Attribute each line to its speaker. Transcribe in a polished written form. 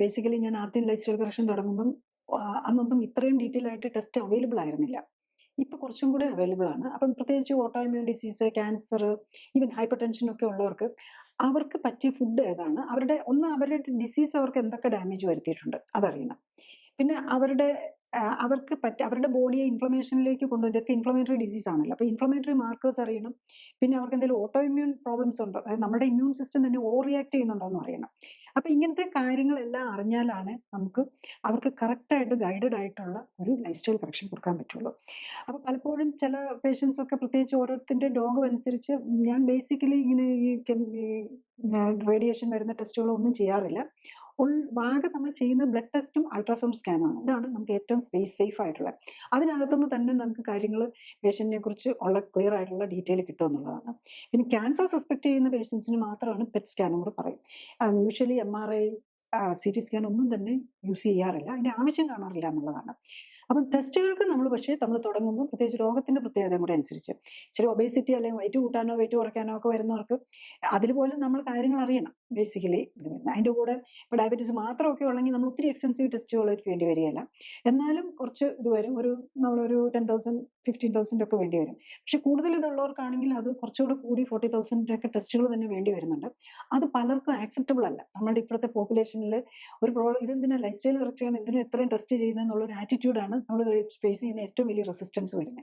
Speaker 1: Basically ഞാൻ ആദ്യം life style correction തുടങ്ങുമ്പം അന്നൊന്നും ഇത്രയും ഡീറ്റെയിൽ ആയിട്ട് ടെസ്റ്റ് അവൈലബിൾ ആയിരുന്നില്ല. ഇപ്പൊ കുറച്ചും കൂടെ അവൈലബിൾ ആണ്. അപ്പം പ്രത്യേകിച്ച് auto immune disease, cancer, even hyper tension ഒക്കെ ഉള്ളവർക്ക് അവർക്ക് പറ്റിയ ഫുഡ് ഏതാണ്? അവരുടെ ഡിസീസ് അവർക്ക് എന്തൊക്കെ ഡാമേജ് വരുത്തിയിട്ടുണ്ട് അതറിയണം. പിന്നെ അവരുടെ ബോഡിയെ ഇൻഫ്ലമേഷനിലേക്ക് ഇതൊക്കെ ഇൻഫ്ലമേറ്ററി ഡിസീസ് ആണല്ലോ. അപ്പൊ ഇൻഫ്ലമേറ്ററി മാർക്കേഴ്സ് അറിയണം. പിന്നെ അവർക്ക് എന്തെങ്കിലും ഓട്ടോ ഇമ്മ്യൂൺ പ്രോബ്ലംസ് ഉണ്ടോ? അതായത് നമ്മുടെ ഇമ്മ്യൂൺ സിസ്റ്റം തന്നെ ഓവർ റിയാക്ട് ചെയ്യുന്നുണ്ടോ എന്ന് അറിയണം. അപ്പൊ ഇങ്ങനത്തെ കാര്യങ്ങളെല്ലാം അറിഞ്ഞാലാണ് അവർക്ക് കറക്റ്റായിട്ട് ഗൈഡഡ് ആയിട്ടുള്ള ഒരു ലൈഫ് സ്റ്റൈൽ കറക്ഷൻ കൊടുക്കാൻ പറ്റുള്ളൂ. അപ്പൊ പലപ്പോഴും ചില പേഷ്യൻസ് ഒക്കെ പ്രത്യേകിച്ച് ഓരോരുത്തരുടെ രോഗം അനുസരിച്ച് ഞാൻ ബേസിക്കലി ഇങ്ങനെ ഈ റേഡിയേഷൻ വരുന്ന ടെസ്റ്റുകളൊന്നും ചെയ്യാറില്ല. ആകെ നമ്മൾ ചെയ്യുന്ന ബ്ലഡ് ടെസ്റ്റും അൾട്രാസൗണ്ട് സ്കാനുമാണ്. ഇതാണ് നമുക്ക് ഏറ്റവും സേഫ് ആയിട്ടുള്ളത്. അതിനകത്തുനിന്ന് തന്നെ നമുക്ക് കാര്യങ്ങൾ പേഷ്യന്റിനെ കുറിച്ച് ഉള്ള ക്ലിയർ ആയിട്ടുള്ള ഡീറ്റെയിൽ കിട്ടും എന്നുള്ളതാണ്. പിന്നെ ക്യാൻസർ സസ്പെക്ട് ചെയ്യുന്ന പേഷ്യൻസിന് മാത്രമാണ് പെറ്റ് സ്കാനും കൂടെ പറയും. യൂഷ്വലി MRI, CT സ്കാൻ ഒന്നും തന്നെ യൂസ് ചെയ്യാറില്ല. അതിന്റെ ആവശ്യം കാണാറില്ല എന്നുള്ളതാണ്. അപ്പം ടെസ്റ്റുകൾക്ക് നമ്മൾ തുടങ്ങുമ്പോൾ പ്രത്യേകിച്ച് രോഗത്തിന്റെ പ്രത്യേകതയും കൂടെ അനുസരിച്ച് ഇച്ചിരി ഒബേസിറ്റി അല്ലെങ്കിൽ വെയിറ്റ് കൂട്ടാനോ വെയിറ്റ് കുറയ്ക്കാനോ ഒക്കെ വരുന്നവർക്ക് അതിൽ പോലും നമ്മൾ കാര്യങ്ങൾ അറിയണം. ബേസിക്കലി അതിന്റെ കൂടെ ഇപ്പോൾ ഡയബറ്റീസ് മാത്രമൊക്കെ ഉള്ളെങ്കിൽ നമ്മൾ ഒത്തിരി എക്സ്റ്റൻസീവ് ടെസ്റ്റുകൾ വേണ്ടി വരികയില്ല. എന്നാലും കുറച്ച് ഇത് വരും. നമ്മളൊരു 10,000 15,000 ഒക്കെ വേണ്ടി വരും. പക്ഷെ കൂടുതൽ ഇതുള്ളവർക്കാണെങ്കിൽ അത് കുറച്ചുകൂടെ കൂടി 40,000 ഒക്കെ ടെസ്റ്റുകൾ തന്നെ വേണ്ടി വരുന്നുണ്ട്. അത് പലർക്കും ആക്സെപ്റ്റബിൾ അല്ല. നമ്മുടെ ഇപ്പോഴത്തെ പോപ്പുലേഷനിൽ ഇതെന്തിനാ ലൈഫ് സ്റ്റൈൽ കറക്റ്റ് ചെയ്യാൻ എന്തിനാ ഇത്രയും ടെസ്റ്റ് ചെയ്യുന്നത് എന്നുള്ള ഒരു ആറ്റിറ്റ്യൂഡാണ് നമ്മൾ ഫേസ് ചെയ്യുന്ന ഏറ്റവും വലിയ റെസിസ്റ്റൻസ് വരുന്നത്.